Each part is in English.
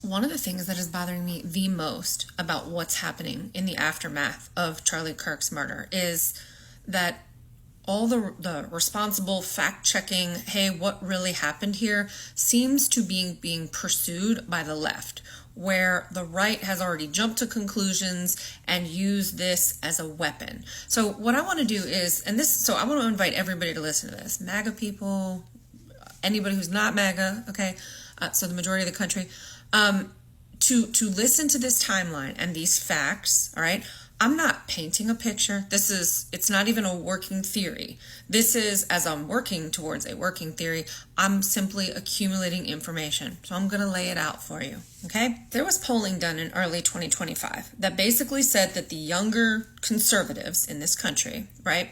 One of the things that is bothering me the most about what's happening in the aftermath of Charlie Kirk's murder is that all the responsible fact checking, hey, what really happened here, seems to be being pursued by the left, where the right has already jumped to conclusions and used this as a weapon. So what I want to do is, so I want to invite everybody to listen to this. MAGA people, anybody who's not MAGA, okay, so the majority of the country, to listen to this timeline and these facts, all right? I'm not painting a picture. It's not even a working theory. This is, as I'm working towards a working theory, I'm simply accumulating information. So I'm going to lay it out for you, okay? There was polling done in early 2025 that basically said that the younger conservatives in this country, right,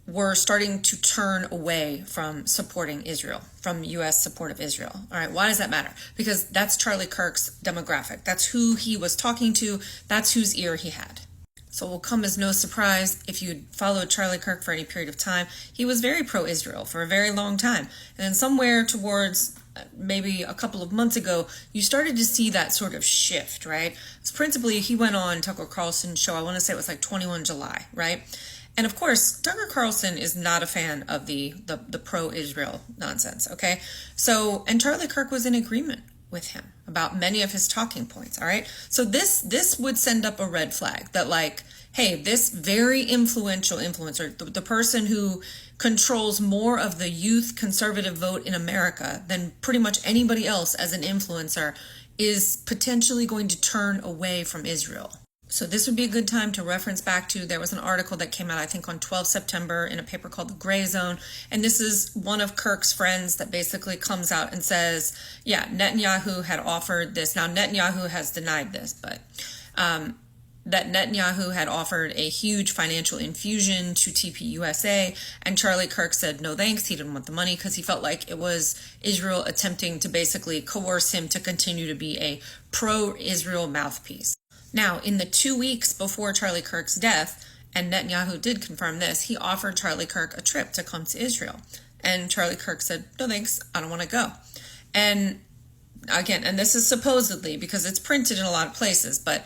were starting to turn away from supporting Israel, from U.S. support of Israel. All right, why does that matter? Because that's Charlie Kirk's demographic. That's who he was talking to. That's whose ear he had. So it will come as no surprise if you followed Charlie Kirk for any period of time. He was very pro-Israel for a very long time. And then somewhere towards maybe a couple of months ago, you started to see that sort of shift, right? It's principally, he went on Tucker Carlson's show, I want to say it was like 21 July, right? And of course, Tucker Carlson is not a fan of the pro-Israel nonsense, okay? So, and Charlie Kirk was in agreement with him about many of his talking points, all right? So this would send up a red flag that, like, hey, this very influential influencer, the person who controls more of the youth conservative vote in America than pretty much anybody else as an influencer, is potentially going to turn away from Israel. So this would be a good time to reference back to, there was an article that came out, I think, on 12 September in a paper called The Gray Zone. And this is one of Kirk's friends that basically comes out and says, yeah, Netanyahu had offered this. Now, Netanyahu has denied this, but that Netanyahu had offered a huge financial infusion to TPUSA, and Charlie Kirk said no thanks. He didn't want the money because he felt like it was Israel attempting to basically coerce him to continue to be a pro-Israel mouthpiece. Now, in the 2 weeks before Charlie Kirk's death, and Netanyahu did confirm this, he offered Charlie Kirk a trip to come to Israel. And Charlie Kirk said, no thanks, I don't want to go. And again, and this is supposedly, because it's printed in a lot of places, but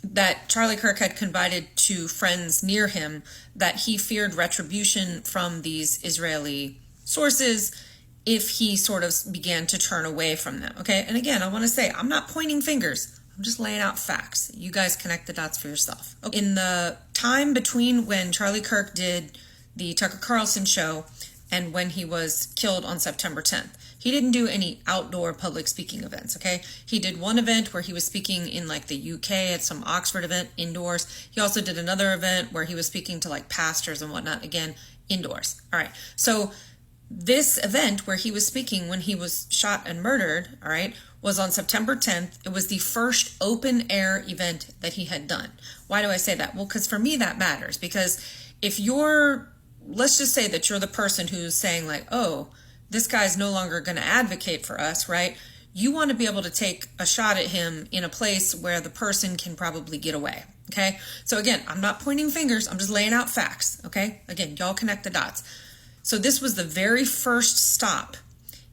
that Charlie Kirk had confided to friends near him that he feared retribution from these Israeli sources if he sort of began to turn away from them, okay? And again, I want to say, I'm not pointing fingers. I'm just laying out facts. You guys connect the dots for yourself. In the time between when Charlie Kirk did the Tucker Carlson show and when he was killed on September 10th, he didn't do any outdoor public speaking events, okay? He did one event where he was speaking in like the UK at some Oxford event, indoors. He also did another event where he was speaking to like pastors and whatnot, again, indoors. All right, so this event where he was speaking when he was shot and murdered, all right, was on September 10th. It was the first open air event that he had done. Why do I say that? Well, because for me that matters, because if let's just say that you're the person who's saying like, oh, this guy's no longer going to advocate for us, right? You want to be able to take a shot at him in a place where the person can probably get away, okay? So again, I'm not pointing fingers. I'm just laying out facts, okay? Again, y'all connect the dots. So this was the very first stop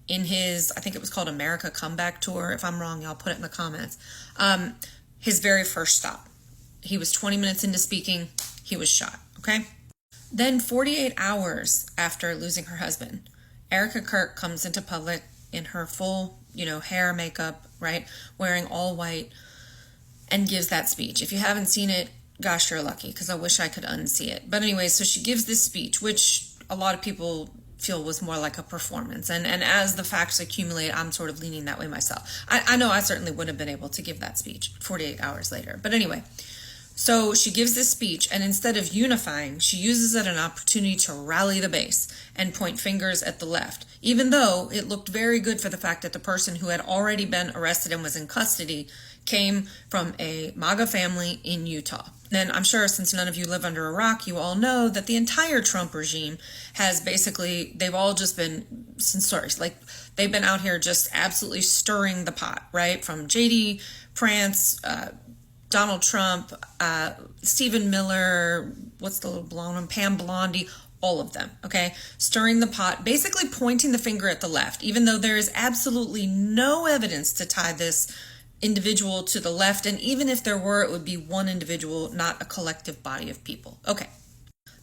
in his, I think it was called America Comeback Tour. If I'm wrong, y'all put it in the comments. His very first stop. He was 20 minutes into speaking. He was shot, okay? Then 48 hours after losing her husband, Erica Kirk comes into public in her full, hair, makeup, right? Wearing all white, and gives that speech. If you haven't seen it, gosh, you're lucky, because I wish I could unsee it. But anyway, so she gives this speech, which a lot of people feel was more like a performance. And as the facts accumulate, I'm sort of leaning that way myself. I know I certainly would have been able to give that speech 48 hours later. But anyway, so she gives this speech, and instead of unifying, she uses it an opportunity to rally the base and point fingers at the left, even though it looked very good for the fact that the person who had already been arrested and was in custody came from a MAGA family in Utah. And I'm sure since none of you live under a rock, you all know that the entire Trump regime has basically, they've all just been, they've been out here just absolutely stirring the pot, right? From J.D. Prance, Donald Trump, Stephen Miller, what's the little blonde one, Pam Blondie, all of them, okay? Stirring the pot, basically pointing the finger at the left, even though there is absolutely no evidence to tie this individual to the left. And even if there were, it would be one individual, not a collective body of people. Okay.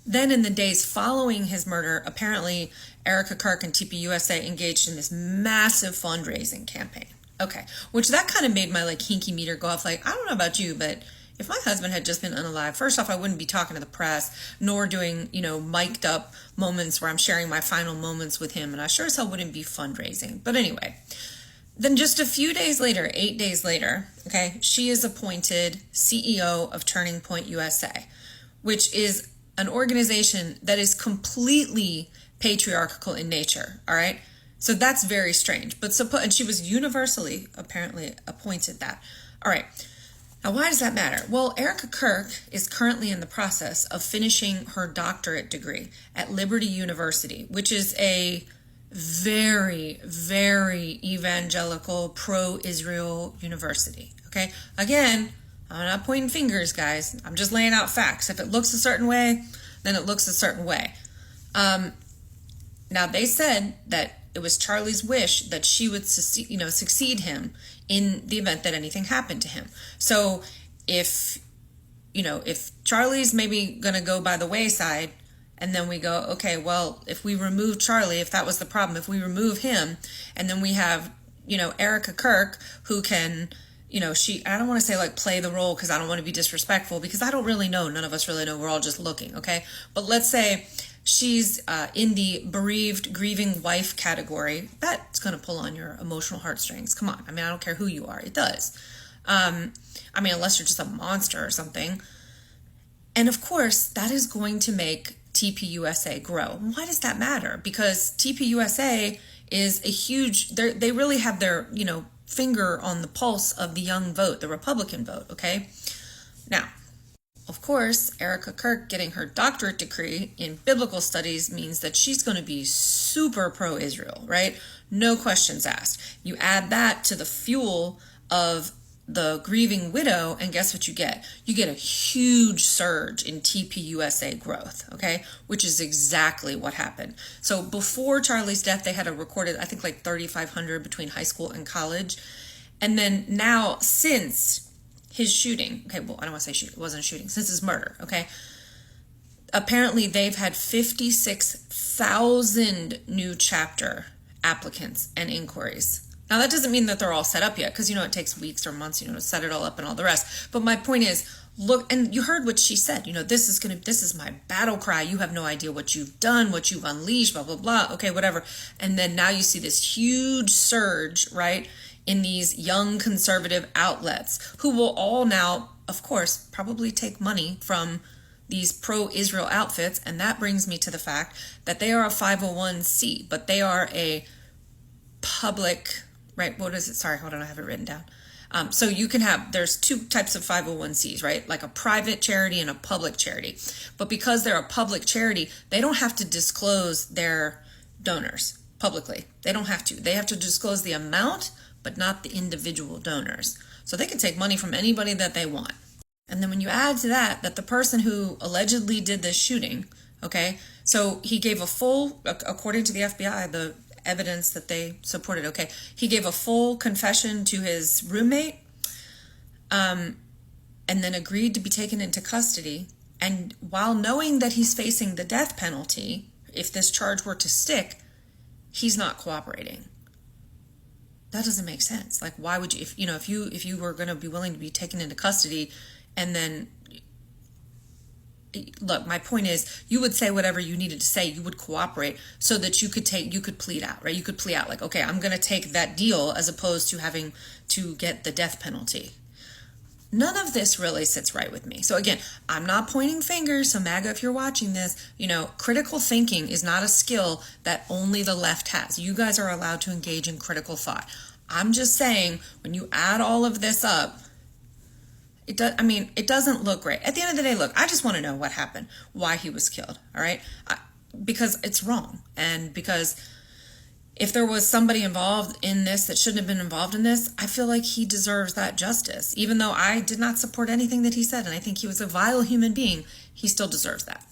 Then in the days following his murder, apparently Erica Kirk and TPUSA engaged in this massive fundraising campaign. Okay. Which that kind of made my like hinky meter go off. Like, I don't know about you, but if my husband had just been unalive, first off, I wouldn't be talking to the press, nor doing, mic'd up moments where I'm sharing my final moments with him. And I sure as hell wouldn't be fundraising. But anyway, then just a few days later, 8 days later, okay, she is appointed CEO of Turning Point USA, which is an organization that is completely patriarchal in nature, all right? So that's very strange. And she was universally, apparently, appointed that. All right. Now, why does that matter? Well, Erica Kirk is currently in the process of finishing her doctorate degree at Liberty University, which is a very, very evangelical, pro-Israel university, okay? Again, I'm not pointing fingers, guys. I'm just laying out facts. If it looks a certain way, then it looks a certain way. Now, they said that it was Charlie's wish that she would succeed him in the event that anything happened to him. So if Charlie's maybe going to go by the wayside, and then we go, okay, well, if we remove Charlie, if that was the problem, if we remove him, and then we have, Erica Kirk, who can, I don't want to say like play the role because I don't want to be disrespectful, because I don't really know. None of us really know. We're all just looking, okay? But let's say she's in the bereaved, grieving wife category. That's going to pull on your emotional heartstrings. Come on. I mean, I don't care who you are. It does. Unless you're just a monster or something. And of course, that is going to make TPUSA grow. Why does that matter? Because TPUSA is a huge, they really have their, finger on the pulse of the young vote, the Republican vote, okay? Now, of course, Erica Kirk getting her doctorate degree in biblical studies means that she's going to be super pro-Israel, right? No questions asked. You add that to the fuel of the grieving widow, and guess what you get? You get a huge surge in TPUSA growth, okay? Which is exactly what happened. So before Charlie's death, they had a recorded, I think, like 3,500 between high school and college. And then now, since his shooting, okay, well, I don't want to say shooting, it wasn't a shooting, since his murder, okay? Apparently, they've had 56,000 new chapter applicants and inquiries. Now, that doesn't mean that they're all set up yet, because, it takes weeks or months, to set it all up and all the rest. But my point is, look, and you heard what she said, this is my battle cry. You have no idea what you've done, what you've unleashed, blah, blah, blah. Okay, whatever. And then now you see this huge surge, right, in these young conservative outlets who will all now, of course, probably take money from these pro-Israel outfits. And that brings me to the fact that they are a 501c, but they are a public, right? What is it? Sorry, hold on. I have it written down. So you can there's two types of 501c's, right? Like a private charity and a public charity. But because they're a public charity, they don't have to disclose their donors publicly. They don't have to. They have to disclose the amount, but not the individual donors. So they can take money from anybody that they want. And then when you add to that the person who allegedly did this shooting, okay, so he gave a full, according to the FBI, the evidence that they supported, okay, he gave a full confession to his roommate, and then agreed to be taken into custody. And while knowing that he's facing the death penalty, if this charge were to stick, he's not cooperating. That doesn't make sense. Like, why would you, if you were going to be willing to be taken into custody, and then, look, my point is, you would say whatever you needed to say. You would cooperate so that you could plead out, right? You could plea out like, okay, I'm going to take that deal, as opposed to having to get the death penalty. None of this really sits right with me. So again, I'm not pointing fingers. So MAGA, if you're watching this, critical thinking is not a skill that only the left has. You guys are allowed to engage in critical thought. I'm just saying, when you add all of this up, it doesn't look great. At the end of the day, look, I just want to know what happened, why he was killed, all right? Because it's wrong. And because if there was somebody involved in this that shouldn't have been involved in this, I feel like he deserves that justice. Even though I did not support anything that he said, and I think he was a vile human being, he still deserves that.